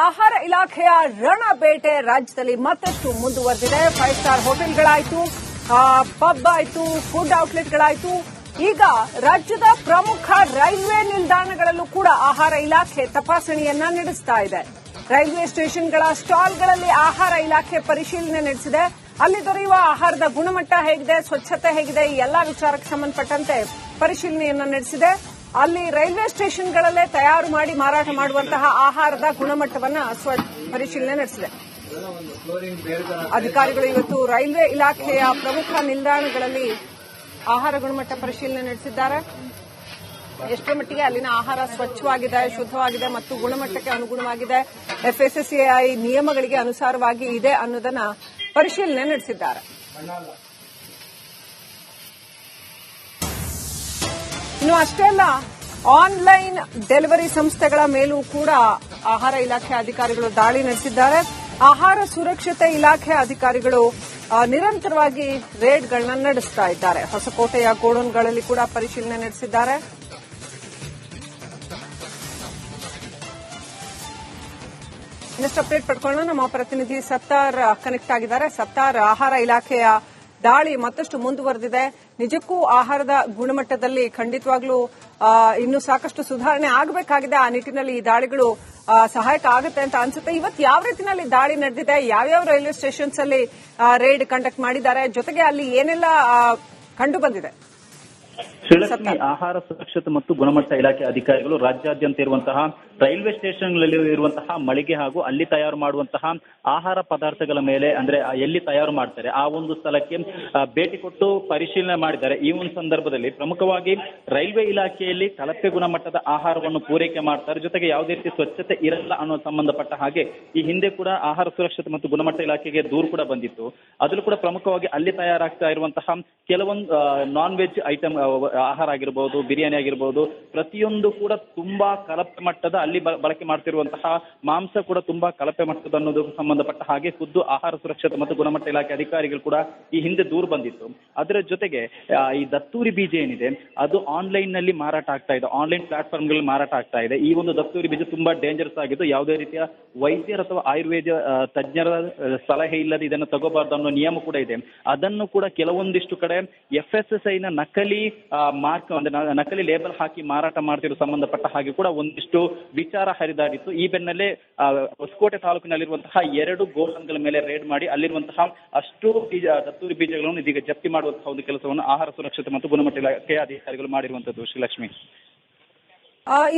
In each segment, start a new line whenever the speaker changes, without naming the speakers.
ಆಹಾರ ಇಲಾಖೆಯ ರಣಬೇಟೆ ರಾಜ್ಯದಲ್ಲಿ ಮತ್ತಷ್ಟು ಮುಂದುವರೆದಿದೆ. 5 ಸ್ಟಾರ್ ಹೋಟೆಲ್ಗಳಾಯ್ತು, ಪಬ್ ಆಯ್ತು, ಫುಡ್ ಔಟ್ಲೆಟ್ಗಳಾಯ್ತು. ಈಗ ರಾಜ್ಯದ ಪ್ರಮುಖ ರೈಲ್ವೆ ನಿಲ್ದಾಣಗಳಲ್ಲೂ ಕೂಡ ಆಹಾರ ಇಲಾಖೆ ತಪಾಸಣೆಯನ್ನ ನಡೆಸ್ತಾ ಇದೆ. ರೈಲ್ವೆ ಸ್ಟೇಷನ್ಗಳ ಸ್ಟಾಲ್ಗಳಲ್ಲಿ ಆಹಾರ ಇಲಾಖೆ ಪರಿಶೀಲನೆ ನಡೆಸಿದೆ. ಅಲ್ಲಿ ದೊರೆಯುವ ಆಹಾರದ ಗುಣಮಟ್ಟ ಹೇಗಿದೆ, ಸ್ವಚ್ಛತೆ ಹೇಗಿದೆ, ಈ ಎಲ್ಲಾ ವಿಚಾರಕ್ಕೆ ಸಂಬಂಧಪಟ್ಟಂತೆ ಪರಿಶೀಲನೆಯನ್ನ ನಡೆಸಿದೆ. ಅಲ್ಲಿ ರೈಲ್ವೆ ಸ್ಟೇಷನ್ಗಳಲ್ಲೇ ತಯಾರು ಮಾಡಿ ಮಾರಾಟ ಮಾಡುವಂತಹ ಆಹಾರದ ಗುಣಮಟ್ಟವನ್ನ ಪರಿಶೀಲನೆ ನಡೆಸಿದೆ. ಅಧಿಕಾರಿಗಳು ಇವತ್ತು ರೈಲ್ವೆ ಇಲಾಖೆಯ ಪ್ರಮುಖ ನಿಲ್ದಾಣಗಳಲ್ಲಿ ಆಹಾರ ಗುಣಮಟ್ಟ ಪರಿಶೀಲನೆ ನಡೆಸಿದ್ದಾರೆ. ಎಷ್ಟರ ಮಟ್ಟಿಗೆ ಅಲ್ಲಿನ ಆಹಾರ ಸ್ವಚ್ಛವಾಗಿದೆ, ಶುದ್ಧವಾಗಿದೆ ಮತ್ತು ಗುಣಮಟ್ಟಕ್ಕೆ ಅನುಗುಣವಾಗಿದೆ, FSSAI ನಿಯಮಗಳಿಗೆ ಅನುಸಾರವಾಗಿ ಇದೆ ಅನ್ನೋದನ್ನ ಪರಿಶೀಲನೆ ನಡೆಸಿದ್ದಾರೆ. ಇನ್ನು ಅಷ್ಟೇ ಅಲ್ಲ, ಆನ್ಲೈನ್ ಡೆಲಿವರಿ ಸಂಸ್ಥೆಗಳ ಮೇಲೂ ಕೂಡ ಆಹಾರ ಇಲಾಖೆ ಅಧಿಕಾರಿಗಳು ದಾಳಿ ನಡೆಸಿದ್ದಾರೆ. ಆಹಾರ ಸುರಕ್ಷತೆ ಇಲಾಖೆ ಅಧಿಕಾರಿಗಳು ನಿರಂತರವಾಗಿ ರೇಡ್ಗಳನ್ನ ನಡೆಸ್ತಾ ಇದ್ದಾರೆ. ಹೊಸಕೋಟೆಯ ಗೋಡೌನ್ಗಳಲ್ಲಿ ಕೂಡ ಪರಿಶೀಲನೆ ನಡೆಸಿದ್ದಾರೆ. ಇನ್ನಷ್ಟು ಅಪ್ಡೇಟ್ ಪಡ್ಕೊಳ್ಳೋಣ. ನಮ್ಮ ಪ್ರತಿನಿಧಿ ಸತ್ತಾರ್ ಕನೆಕ್ಟ್ ಆಗಿದ್ದಾರೆ. ಸತ್ತಾರ್, ಆಹಾರ ಇಲಾಖೆಯ ದಾಳಿ ಮತ್ತಷ್ಟು ಮುಂದುವರೆದಿದೆ. ನಿಜಕ್ಕೂ ಆಹಾರದ ಗುಣಮಟ್ಟದಲ್ಲಿ ಖಂಡಿತವಾಗ್ಲೂ ಇನ್ನು ಸಾಕಷ್ಟು ಸುಧಾರಣೆ ಆಗಬೇಕಾಗಿದೆ. ಆ ನಿಟ್ಟಿನಲ್ಲಿ ಈ ದಾಳಿಗಳು ಸಹಾಯಕ ಆಗುತ್ತೆ ಅಂತ ಅನ್ಸುತ್ತೆ. ಇವತ್ತು ಯಾವ ರೀತಿಯಲ್ಲಿ ದಾಳಿ ನಡೆದಿದೆ, ಯಾವ್ಯಾವ ರೈಲ್ವೆ ಸ್ಟೇಷನ್ಸ್ ಅಲ್ಲಿ ರೇಡ್ ಕಂಡಕ್ಟ್ ಮಾಡಿದ್ದಾರೆ, ಜೊತೆಗೆ ಅಲ್ಲಿ ಏನೆಲ್ಲ ಕಂಡು ಬಂದಿದೆ?
ಶ್ರೀಲಕ್ಷ್ಮಿ, ಆಹಾರ ಸುರಕ್ಷತೆ ಮತ್ತು ಗುಣಮಟ್ಟ ಇಲಾಖೆ ಅಧಿಕಾರಿಗಳು ರಾಜ್ಯಾದ್ಯಂತ ಇರುವಂತಹ ರೈಲ್ವೆ ಸ್ಟೇಷನ್ಗಳಲ್ಲಿ ಇರುವಂತಹ ಮಳಿಗೆ ಹಾಗೂ ಅಲ್ಲಿ ತಯಾರು ಮಾಡುವಂತಹ ಆಹಾರ ಪದಾರ್ಥಗಳ ಮೇಲೆ, ಅಂದ್ರೆ ಎಲ್ಲಿ ತಯಾರು ಮಾಡ್ತಾರೆ ಆ ಒಂದು ಸ್ಥಳಕ್ಕೆ ಭೇಟಿ ಕೊಟ್ಟು ಪರಿಶೀಲನೆ ಮಾಡಿದ್ದಾರೆ. ಈ ಒಂದು ಸಂದರ್ಭದಲ್ಲಿ ಪ್ರಮುಖವಾಗಿ ರೈಲ್ವೆ ಇಲಾಖೆಯಲ್ಲಿ ಕಳಪೆ ಗುಣಮಟ್ಟದ ಆಹಾರವನ್ನು ಪೂರೈಕೆ ಮಾಡ್ತಾರೆ, ಜೊತೆಗೆ ಯಾವುದೇ ರೀತಿ ಸ್ವಚ್ಛತೆ ಇರಲ್ಲ ಅನ್ನೋ ಸಂಬಂಧಪಟ್ಟ ಹಾಗೆ ಈ ಹಿಂದೆ ಕೂಡ ಆಹಾರ ಸುರಕ್ಷತೆ ಮತ್ತು ಗುಣಮಟ್ಟ ಇಲಾಖೆಗೆ ದೂರು ಕೂಡ ಬಂದಿತ್ತು. ಅದರಲ್ಲೂ ಕೂಡ ಪ್ರಮುಖವಾಗಿ ಅಲ್ಲಿ ತಯಾರಾಗ್ತಾ ಇರುವಂತಹ ಕೆಲವೊಂದು ನಾನ್ ವೆಜ್ ಐಟಮ್ ಆಹಾರ ಆಗಿರ್ಬೋದು, ಬಿರಿಯಾನಿ ಆಗಿರ್ಬೋದು, ಪ್ರತಿಯೊಂದು ಕೂಡ ತುಂಬಾ ಕಳಪೆ ಮಟ್ಟದ, ಅಲ್ಲಿ ಬಳಕೆ ಮಾಡ್ತಿರುವಂತಹ ಮಾಂಸ ಕೂಡ ತುಂಬಾ ಕಳಪೆ ಮಟ್ಟದ ಅನ್ನೋದಕ್ಕೆ ಸಂಬಂಧಪಟ್ಟ ಹಾಗೆ ಖುದ್ದು ಆಹಾರ ಸುರಕ್ಷತೆ ಮತ್ತು ಗುಣಮಟ್ಟ ಇಲಾಖೆ ಅಧಿಕಾರಿಗಳು ಕೂಡ ಈ ಹಿಂದೆ ದೂರು ಬಂದಿತ್ತು. ಅದರ ಜೊತೆಗೆ ಈ ದತ್ತೂರಿ ಬೀಜ ಏನಿದೆ ಅದು ಆನ್ಲೈನ್ ನಲ್ಲಿ ಮಾರಾಟ ಆಗ್ತಾ ಇದೆ, ಆನ್ಲೈನ್ ಪ್ಲಾಟ್ಫಾರ್ಮ್ ಗಳಲ್ಲಿ ಮಾರಾಟ ಆಗ್ತಾ ಇದೆ. ಈ ಒಂದು ದತ್ತೂರಿ ಬೀಜ ತುಂಬಾ ಡೇಂಜರಸ್ ಆಗಿದ್ದು, ಯಾವುದೇ ರೀತಿಯ ವೈದ್ಯರ ಅಥವಾ ಆಯುರ್ವೇದ ತಜ್ಞರ ಸಲಹೆ ಇಲ್ಲದೆ ಇದನ್ನು ತಗೋಬಾರ್ದು ಅನ್ನೋ ನಿಯಮ ಕೂಡ ಇದೆ. ಅದನ್ನು ಕೂಡ ಕೆಲವೊಂದಿಷ್ಟು ಕಡೆ FSSAI ನ ನಕಲಿ ಮಾರ್ಕ್, ಅಂದ್ರೆ ನಕಲಿ ಲೇಬಲ್ ಹಾಕಿ ಮಾರಾಟ ಮಾಡ್ತಿರೋ ಸಂಬಂಧಪಟ್ಟ ಹಾಗೆ ಕೂಡ ಒಂದಿಷ್ಟು ವಿಚಾರ ಹರಿದಾಡಿತ್ತು. ಈ ಬೆನ್ನಲ್ಲೇ ಹೊಸಕೋಟೆ ತಾಲೂಕಿನಲ್ಲಿರುವಂತಹ 2 ಗೋಡೌನ್ಗಳ ಮೇಲೆ ರೇಡ್ ಮಾಡಿ ಅಲ್ಲಿರುವಂತಹ ಅಷ್ಟು ದತ್ತೂರಿ ಬೀಜಗಳನ್ನು ಇದೀಗ ಜಪ್ತಿ ಮಾಡುವಂತಹ ಒಂದು ಕೆಲಸವನ್ನು ಆಹಾರ ಸುರಕ್ಷತೆ ಮತ್ತು ಗುಣಮಟ್ಟ ಇಲಾಖೆ ಅಧಿಕಾರಿಗಳು ಮಾಡಿರುವಂತದ್ದು. ಶ್ರೀಲಕ್ಷ್ಮಿ,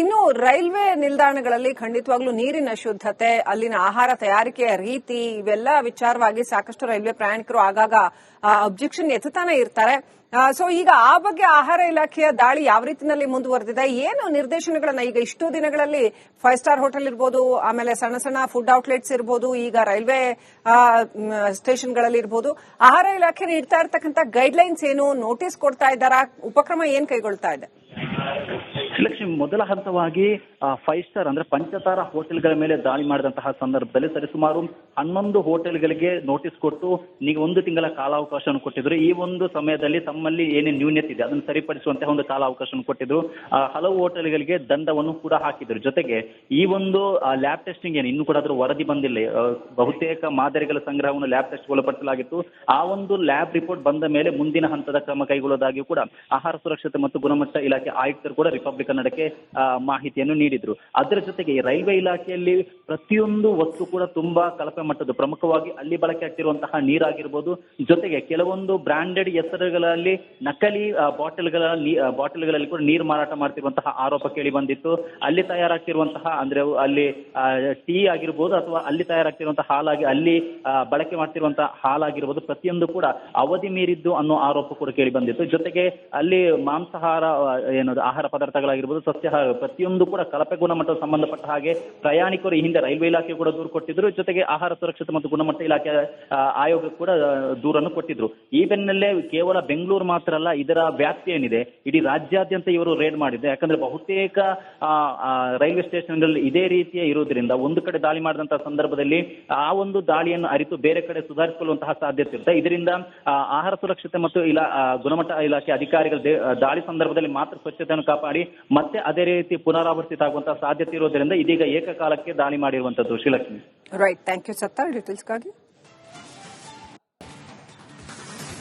ಇನ್ನು ರೈಲ್ವೆ ನಿಲ್ದಾಣಗಳಲ್ಲಿ ಖಂಡಿತವಾಗ್ಲೂ ನೀರಿನ ಶುದ್ಧತೆ, ಅಲ್ಲಿನ ಆಹಾರ ತಯಾರಿಕೆಯ ರೀತಿ, ಇವೆಲ್ಲ ವಿಚಾರವಾಗಿ ಸಾಕಷ್ಟು ರೈಲ್ವೆ ಪ್ರಯಾಣಿಕರು ಆಗಾಗ ಅಬ್ಜೆಕ್ಷನ್ ಎತ್ತುತ್ತಾನೆ ಇರ್ತಾರೆ. ಸೊ ಈಗ ಆ ಬಗ್ಗೆ ಆಹಾರ ಇಲಾಖೆಯ ದಾಳಿ ಯಾವ ರೀತಿಯಲ್ಲಿ ಮುಂದುವರೆದಿದೆ, ಏನು ನಿರ್ದೇಶನಗಳನ್ನ ಈಗ ಇಷ್ಟು ದಿನಗಳಲ್ಲಿ 5 ಸ್ಟಾರ್ ಹೋಟೆಲ್ ಇರ್ಬೋದು, ಆಮೇಲೆ ಸಣ್ಣ ಸಣ್ಣ ಫುಡ್ ಔಟ್ಲೆಟ್ಸ್ ಇರ್ಬೋದು, ಈಗ ರೈಲ್ವೆ ಸ್ಟೇಷನ್ಗಳಲ್ಲಿ ಇರ್ಬೋದು, ಆಹಾರ ಇಲಾಖೆ ನೀಡ್ತಾ ಇರ್ತಕ್ಕಂಥ ಗೈಡ್ಲೈನ್ಸ್ ಏನು, ನೋಟಿಸ್ ಕೊಡ್ತಾ ಇದ್ದಾರಾ, ಉಪಕ್ರಮ ಏನ್ ಕೈಗೊಳ್ತಾ ಇದೆ?
ಶ್ರೀಲಕ್ಷ್ಮಿ, ಮೊದಲ ಹಂತವಾಗಿ 5 ಸ್ಟಾರ್ ಅಂದ್ರೆ ಪಂಚತಾರ ಹೋಟೆಲ್ಗಳ ಮೇಲೆ ದಾಳಿ ಮಾಡಿದಂತಹ ಸಂದರ್ಭದಲ್ಲಿ ಸರಿಸುಮಾರು 11 ಹೋಟೆಲ್ಗಳಿಗೆ ನೋಟಿಸ್ ಕೊಟ್ಟು ನೀವು 1 ತಿಂಗಳ ಕಾಲಾವಕಾಶವನ್ನು ಕೊಟ್ಟಿದ್ರು. ಈ ಒಂದು ಸಮಯದಲ್ಲಿ ತಮ್ಮಲ್ಲಿ ಏನೇನು ನ್ಯೂನ್ಯತೆ ಇದೆ ಅದನ್ನು ಸರಿಪಡಿಸುವಂತಹ ಒಂದು ಕಾಲಾವಕಾಶವನ್ನು ಕೊಟ್ಟಿದ್ರು. ಹಲವು ಹೋಟೆಲ್ಗಳಿಗೆ ದಂಡವನ್ನು ಕೂಡ ಹಾಕಿದ್ರು. ಜೊತೆಗೆ ಈ ಒಂದು ಲ್ಯಾಬ್ ಟೆಸ್ಟಿಂಗ್ ಏನು ಇನ್ನೂ ಕೂಡ ಅದರ ವರದಿ ಬಂದಿಲ್ಲ. ಬಹುತೇಕ ಮಾದರಿಗಳ ಸಂಗ್ರಹವನ್ನು ಲ್ಯಾಬ್ ಟೆಸ್ಟ್ ಒಳಪಡಿಸಲಾಗಿತ್ತು. ಆ ಒಂದು ಲ್ಯಾಬ್ ರಿಪೋರ್ಟ್ ಬಂದ ಮೇಲೆ ಮುಂದಿನ ಹಂತದ ಕ್ರಮ ಕೈಗೊಳ್ಳೋದಾಗಿ ಕೂಡ ಆಹಾರ ಸುರಕ್ಷತೆ ಮತ್ತು ಗುಣಮಟ್ಟ ಇಲಾಖೆ ಆಯುಕ್ತರು ಕೂಡ ರಿಪಬ್ಲಿಕ್ ಕನ್ನಡಕ್ಕೆ ಮಾಹಿತಿಯನ್ನು ನೀಡಿದ್ರು. ಅದರ ಜೊತೆಗೆ ರೈಲ್ವೆ ಇಲಾಖೆಯಲ್ಲಿ ಪ್ರತಿಯೊಂದು ವಸ್ತು ಕೂಡ ತುಂಬಾ ಕಳಪೆ ಮಟ್ಟದ, ಪ್ರಮುಖವಾಗಿ ಅಲ್ಲಿ ಬಳಕೆ ಆಗ್ತಿರುವಂತಹ ನೀರಾಗಿರ್ಬೋದು, ಜೊತೆಗೆ ಕೆಲವೊಂದು ಬ್ರಾಂಡೆಡ್ ಹೆಸರುಗಳಲ್ಲಿ ನಕಲಿ ಬಾಟಲ್ಗಳಲ್ಲಿ ಕೂಡ ನೀರು ಮಾರಾಟ ಮಾಡ್ತಿರುವಂತಹ ಆರೋಪ ಕೇಳಿ ಬಂದಿತ್ತು. ಅಲ್ಲಿ ತಯಾರಾಗ್ತಿರುವಂತಹ ಅಂದ್ರೆ ಅಲ್ಲಿ ಟೀ ಆಗಿರ್ಬೋದು ಅಥವಾ ಅಲ್ಲಿ ತಯಾರಾಗ್ತಿರುವಂತಹ ಹಾಲಾಗಿ ಅಲ್ಲಿ ಬಳಕೆ ಮಾಡ್ತಿರುವಂತಹ ಹಾಲಾಗಿರ್ಬೋದು, ಪ್ರತಿಯೊಂದು ಕೂಡ ಅವಧಿ ಮೀರಿದ್ದು ಅನ್ನೋ ಆರೋಪ ಕೂಡ ಕೇಳಿ ಬಂದಿತ್ತು. ಜೊತೆಗೆ ಅಲ್ಲಿ ಮಾಂಸಾಹಾರ ಏನದು ಆಹಾರ ಪದಾರ್ಥಗಳಾಗಿರ್ಬೋದು, ಸಸ್ಯಾಹಾರ, ಪ್ರತಿಯೊಂದು ಕೂಡ ಕಳಪೆ ಗುಣಮಟ್ಟದ ಸಂಬಂಧಪಟ್ಟ ಹಾಗೆ ಪ್ರಯಾಣಿಕರು ಈ ಹಿಂದೆ ರೈಲ್ವೆ ಇಲಾಖೆ ಕೂಡ ದೂರು ಕೊಟ್ಟಿದ್ರು. ಜೊತೆಗೆ ಆಹಾರ ಸುರಕ್ಷತೆ ಮತ್ತು ಗುಣಮಟ್ಟ ಇಲಾಖೆ ಆಯೋಗ ಕೂಡ ದೂರನ್ನು ಕೊಟ್ಟಿದ್ರು. ಈ ಬೆನ್ನಲ್ಲೇ ಕೇವಲ ಬೆಂಗಳೂರು ಮಾತ್ರ ಅಲ್ಲ, ಇದರ ವ್ಯಾಪ್ತಿ ಏನಿದೆ ಇಡೀ ರಾಜ್ಯಾದ್ಯಂತ ಇವರು ರೇಡ್ ಮಾಡಿದೆ. ಯಾಕಂದ್ರೆ ಬಹುತೇಕ ರೈಲ್ವೆ ಸ್ಟೇಷನ್ಗಳಲ್ಲಿ ಇದೇ ರೀತಿಯ ಇರುವುದರಿಂದ ಒಂದು ಕಡೆ ದಾಳಿ ಮಾಡಿದಂತಹ ಸಂದರ್ಭದಲ್ಲಿ ಆ ಒಂದು ದಾಳಿಯನ್ನು ಅರಿತು ಬೇರೆ ಕಡೆ ಸುಧಾರಿಸಿಕೊಳ್ಳುವಂತಹ ಸಾಧ್ಯತೆ ಇರುತ್ತೆ. ಇದರಿಂದ ಆಹಾರ ಸುರಕ್ಷತೆ ಮತ್ತು ಗುಣಮಟ್ಟ ಇಲಾಖೆ ಅಧಿಕಾರಿಗಳು ದಾಳಿ ಸಂದರ್ಭದಲ್ಲಿ ಮಾತ್ರ ಸ್ವಚ್ಛತೆಯನ್ನು ಕಾಪಾಡಿ ಮತ್ತೆ ಅದೇ ರೀತಿ ಪುನರಾವರ್ತಿತ ಆಗುವಂತಹ ಸಾಧ್ಯತೆ ಇರೋದ್ರಿಂದ ಇದೀಗ ಏಕಕಾಲಕ್ಕೆ ದಾಳಿ ಮಾಡಿರುವಂತದ್ದು Srilakshmi.
Right, thank you Sattar ಡೀಟೇಲ್ಸ್ಗಾಗಿ.